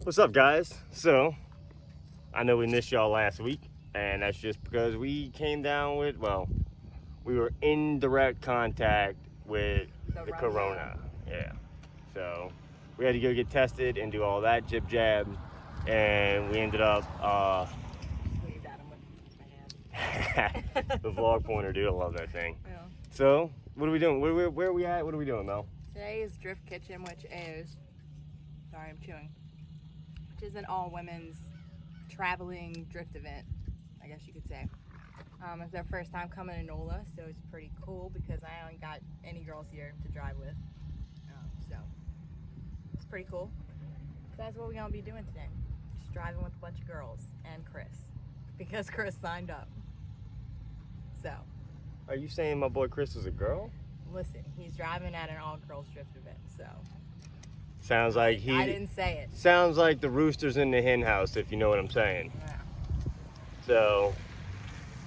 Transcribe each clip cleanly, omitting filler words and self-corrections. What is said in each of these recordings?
What's up, guys? So, I know we missed y'all last week, and that's just because we came down with, well, we were in direct contact with the corona. Yeah. So, we had to go get tested and do all that jib jab, and we ended up, Waved at him with my hand. the vlog pointer, dude, I love that thing. Yeah. So, what are we doing? Where are we at? What are we doing, Mel? Today is Drift Kitchen, which is, sorry, I'm chewing, which is an all-women's traveling drift event, I guess you could say. It's their first time coming to Nola, so it's pretty cool because I only got any girls here to drive with. So it's pretty cool. So that's what we're gonna be doing today. Just driving with a bunch of girls and Chris, because Chris signed up. So. Are you saying my boy Chris is a girl? Listen, he's driving at an all-girls drift event, so. Sounds like I didn't say it. Sounds like the rooster's in the hen house, if you know what I'm saying. Yeah. So,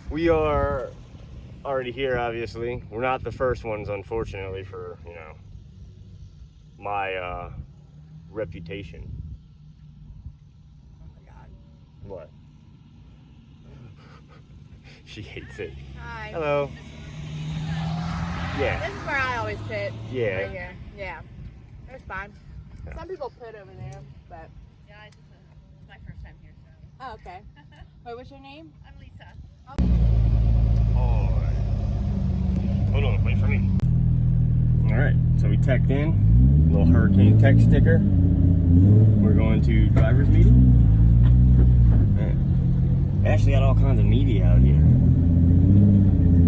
we are already here, obviously. We're not the first ones, unfortunately, for, you know, my reputation. Oh my God. What? She hates it. Hi. Hello. Yeah. This is where I always pit. Yeah. Right here. Yeah. It's fine. Some people pit over there, but. Yeah, it's my first time here, so. Oh, okay. Wait, what's your name? I'm Lisa. Oh. Hold on, wait for me. Alright, so we teched in. Little hurricane tech sticker. We're going to driver's meeting. Man. They actually got all kinds of media out here.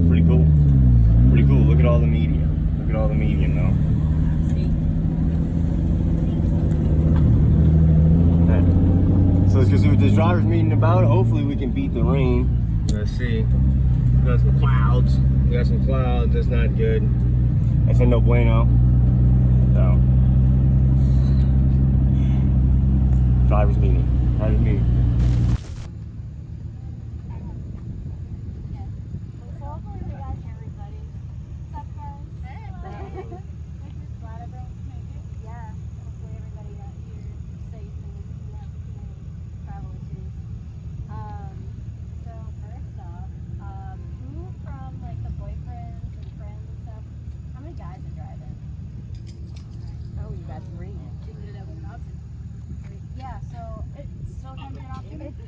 Pretty cool. Pretty cool. Look at all the media. Look at all the media, though. See? So let's go see what this driver's meeting about. Hopefully we can beat the rain. Let's see. We got some clouds. We got some clouds. That's not good. That's a no bueno. So. Driver's meeting. Driver's meeting.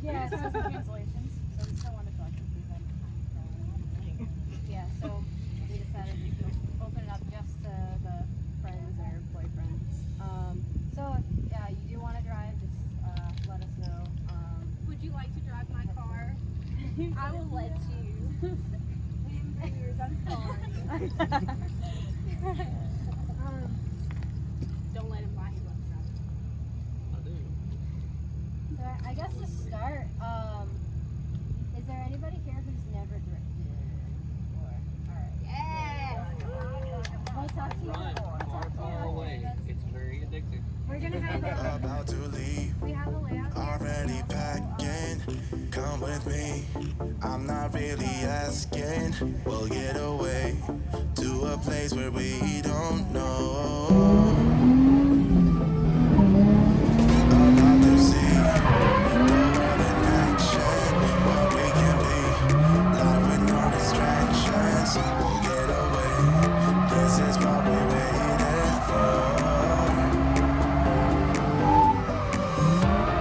Yeah, so some cancellations, so we still want to talk to people. Yeah, so we decided to open it up just to the friends or boyfriends. So if you do want to drive, just let us know. Would you like to drive my car? I will let you. I'm sorry. Don't let him lie. He loves driving. So I guess to start, is there anybody here who's never drifted? We'll talk to you. It's very addictive. We're gonna have About to leave, we have a layout here. already packing. Come with me, I'm not really asking. We'll get away to a place where we don't know. About to see the world in action, what we can be, live with no distractions. We'll get away, this is what we waited for.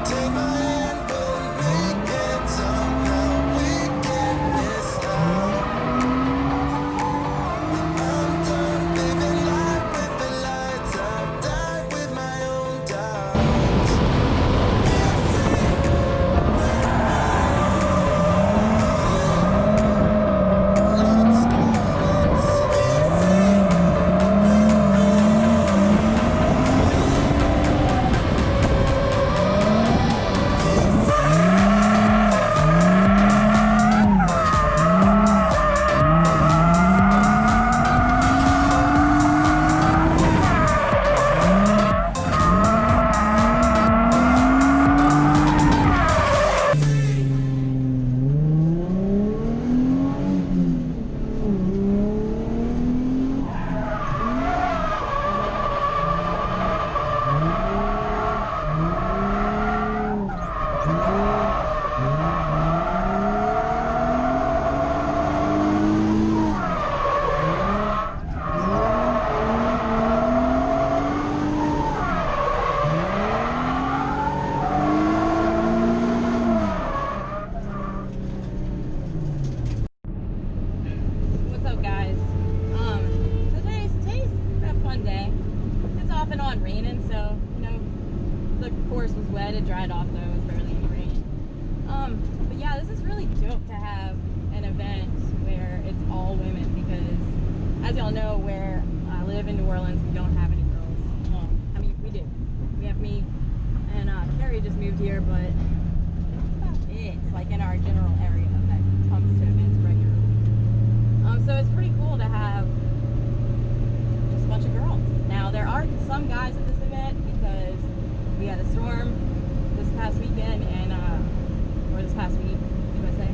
Take my hand, we'll make it somehow. We can miss out. I'm done living life with the lights out. on raining, so you know the course was wet. It dried off though. It was barely any rain. But yeah, this is really dope to have an event where it's all women because, as y'all know, where I live in New Orleans, we don't have any girls. I mean, we do. We have me and Carrie just moved here, but that's about it. Like in our general area that comes to events regularly. So it's pretty cool to have just a bunch of girls. Now there are some guys at this event because we had a storm this past weekend or this past week, should I say?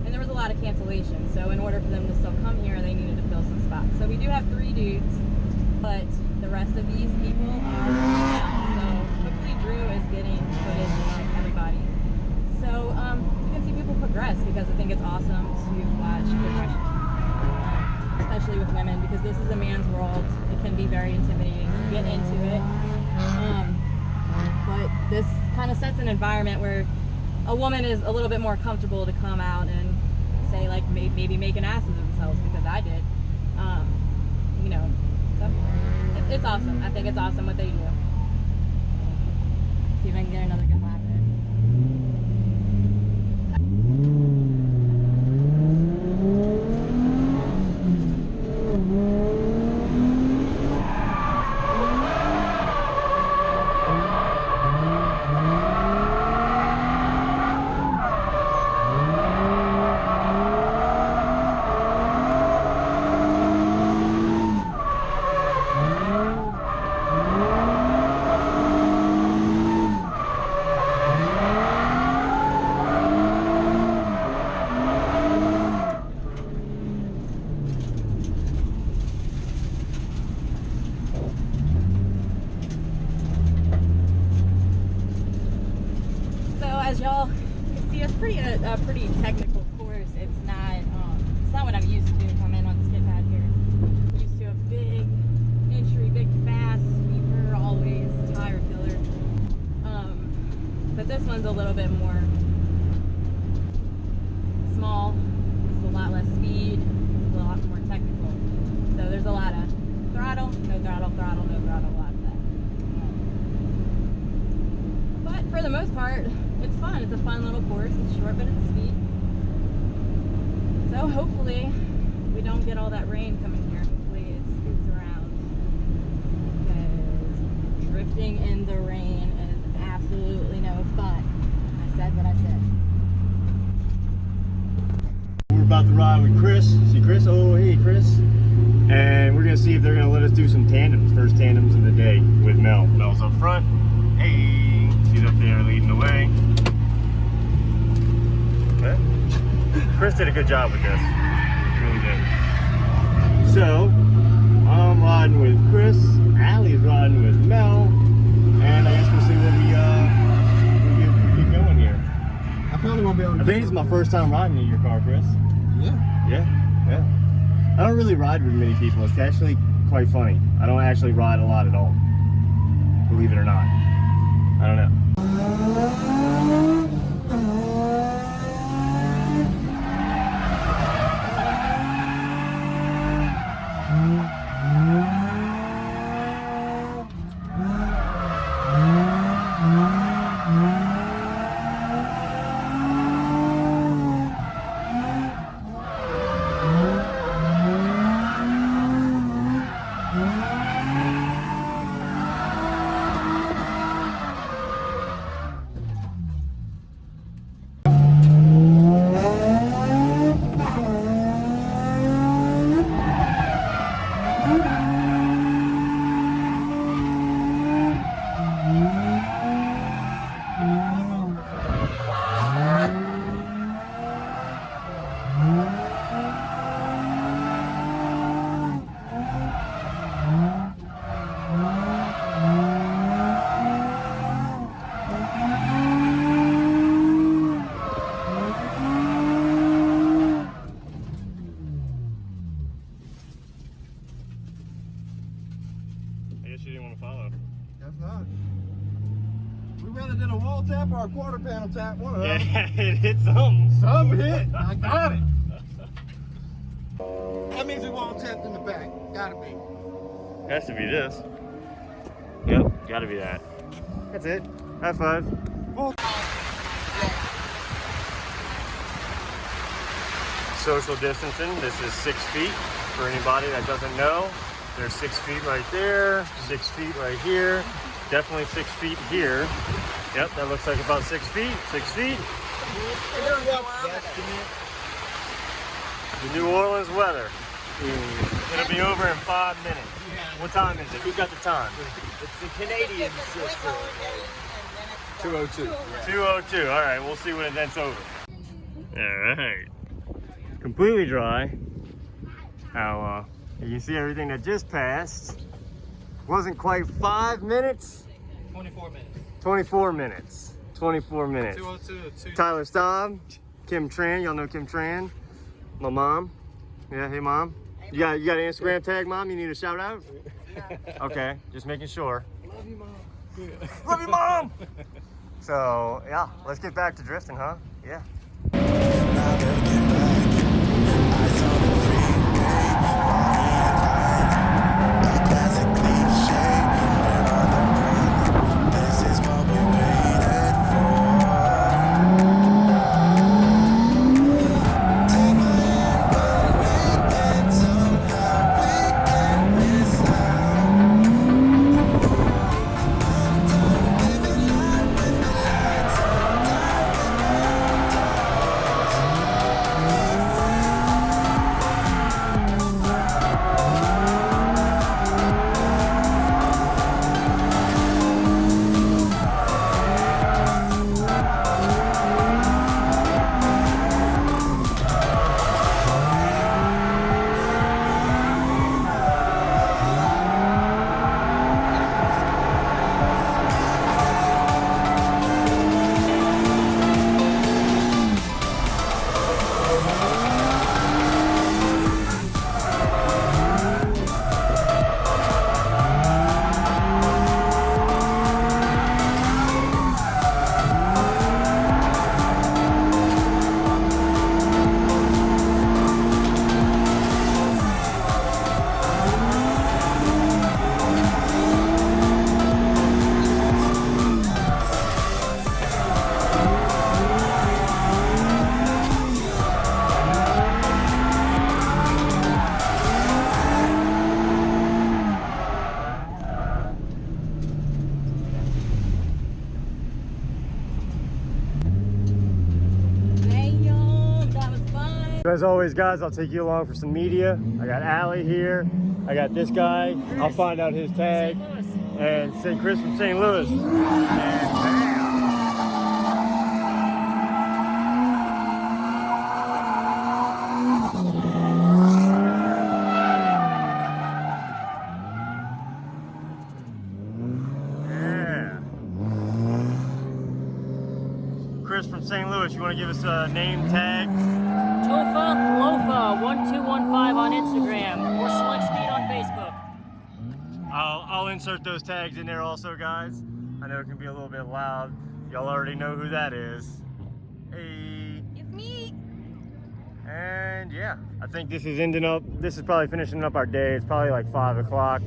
And there was a lot of cancellations. So in order for them to still come here, they needed to fill some spots. So we do have 3 dudes, but the rest of these people are female. So hopefully Drew is getting footage of everybody. So you can see people progress because I think it's awesome to watch progression, especially with women, because this is a man's world. It can be very intimidating to get into it. But this kind of sets an environment where a woman is a little bit more comfortable to come out and say, like, maybe make an ass of themselves, because I did. You know, so it's awesome. I think it's awesome what they do. See if I can get another good lap in. As y'all can see, it's a pretty technical course. It's not what I'm used to coming on the skid pad here. I'm used to a big entry, big fast sweeper, always tire filler. But this one's a little bit more small. It's a lot less speed. It's a lot more technical. So there's a lot of throttle, no throttle, throttle, no throttle, a lot of that. But for the most part, it's fun. It's a fun little course. It's short, but it's sweet. So hopefully we don't get all that rain coming here. Hopefully it scoots around, because drifting in the rain is absolutely no fun. I said what I said. We're about to ride with Chris. See Chris? Oh, hey Chris. And we're gonna see if they're gonna let us do some tandems. First tandems of the day with Mel. Mel's up front. Hey, she's up there leading the way. Okay. Chris did a good job with this. He really did. So, I'm riding with Chris. Allie's riding with Mel. And I guess we'll see what we get going here. I probably won't be able to. I think it's my first time riding in your car, Chris. Yeah. Yeah. I don't really ride with many people. It's actually quite funny. I don't actually ride a lot at all. Believe it or not. I don't know. Tap or a quarter panel tap, one of them. Yeah, it hit something. Some hit. I got it. That means we won't tap in the back. Gotta be. Has to be this. Gotta be that. That's it. High five. Social distancing. This is 6 feet for anybody that doesn't know. There's 6 feet right there, 6 feet right here, definitely 6 feet here. Yep, that looks like about 6 feet, 6 feet. The New Orleans weather. It'll be over in 5 minutes. What time is it? Who got the time? It's the Canadian system. 2:02. 2:02. All right, we'll see when it vents over. All right. Completely dry. How you can see everything that just passed. Wasn't quite 5 minutes. 24 minutes. 24 minutes. 24 minutes. 2:02. Tyler Staub, Kim Tran. Y'all know Kim Tran. My mom. Yeah. Hey, mom. You got an Instagram tag, mom? You need a shout out? Okay. Just making sure. Love you, Mom. Love you, mom. So yeah, let's get back to drifting, huh? Yeah. Now looking back, eyes on the freeway, Bonnie and Clyde, a classic cliche, but on the run, this is what we waited for. Take my hand, but make it somehow, we can't miss out. I'm done living life with the lights on, time without As always, guys, I'll take you along for some media. I got Allie here. I got this guy. I'll find out his tag. And St. Chris from St. Louis. And bam. Yeah. Chris from St. Louis, you want to give us a name tag? Tofa Lofa 1215 on Instagram or Select Speed on Facebook. I'll insert those tags in there also, guys. I know it can be a little bit loud. Y'all already know who that is. Hey. It's me. And yeah, I think this is probably finishing up our day. It's probably like 5 o'clock.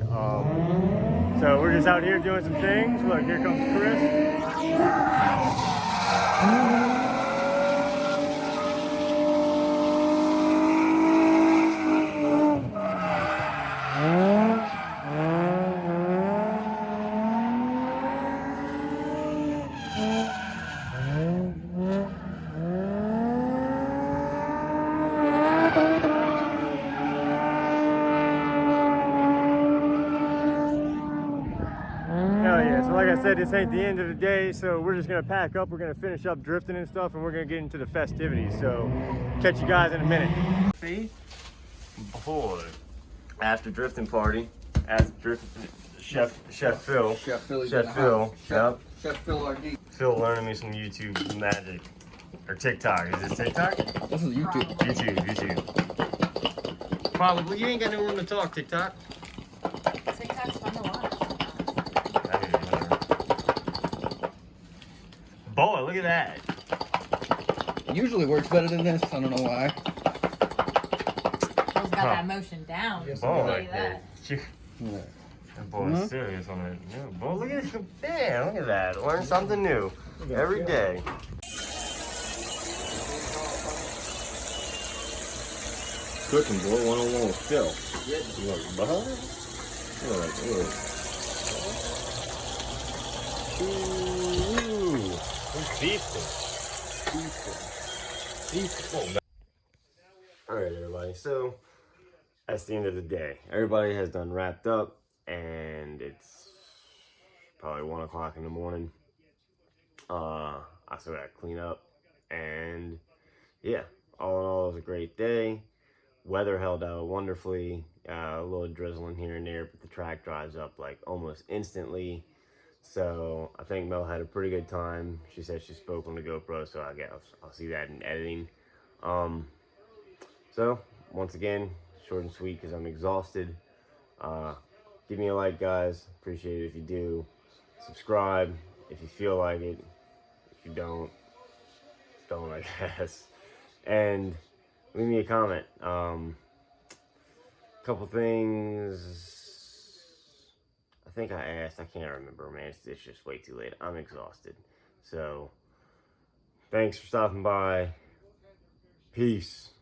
So we're just out here doing some things. Look, here comes Chris. Like I said, this ain't the end of the day, so we're just gonna pack up. We're gonna finish up drifting and stuff, and we're gonna get into the festivities. So catch you guys in a minute. Boy, after drifting party, Chef Phil. Chef Phil. Chef Phil. Yep. Chef Phil RD. Phil learning me some YouTube magic. Or TikTok. Is this TikTok? This is YouTube. YouTube. Probably. You ain't got no room to talk, TikTok. TikTok's fun to watch. Boy, look at that. It usually works better than this. I don't know why. Phil's got that motion down. Yes, Boy, Look at that. Yeah. That boy's serious on it. Yeah, boy, look at him. Damn, look at that. Learn something new every day. Cooking, boy, 101 with Phil. You look behind? You're like, ooh. Who's beefing? Beefing. Alright, everybody. So, that's the end of the day. Everybody has done wrapped up, and it's probably 1 o'clock in the morning. I still gotta clean up, and yeah, all in all, it was a great day. Weather held out wonderfully. A little drizzling here and there, but the track dries up like almost instantly. So I think Mel had a pretty good time. She said she spoke on the GoPro, so I guess I'll see that in editing. So once again, short and sweet because I'm exhausted. Give me a like, guys. Appreciate it if you do. Subscribe if you feel like it. If you don't, I guess. And leave me a comment. Couple things I think I asked. I can't remember, man. It's just way too late. I'm exhausted. So, thanks for stopping by. Peace.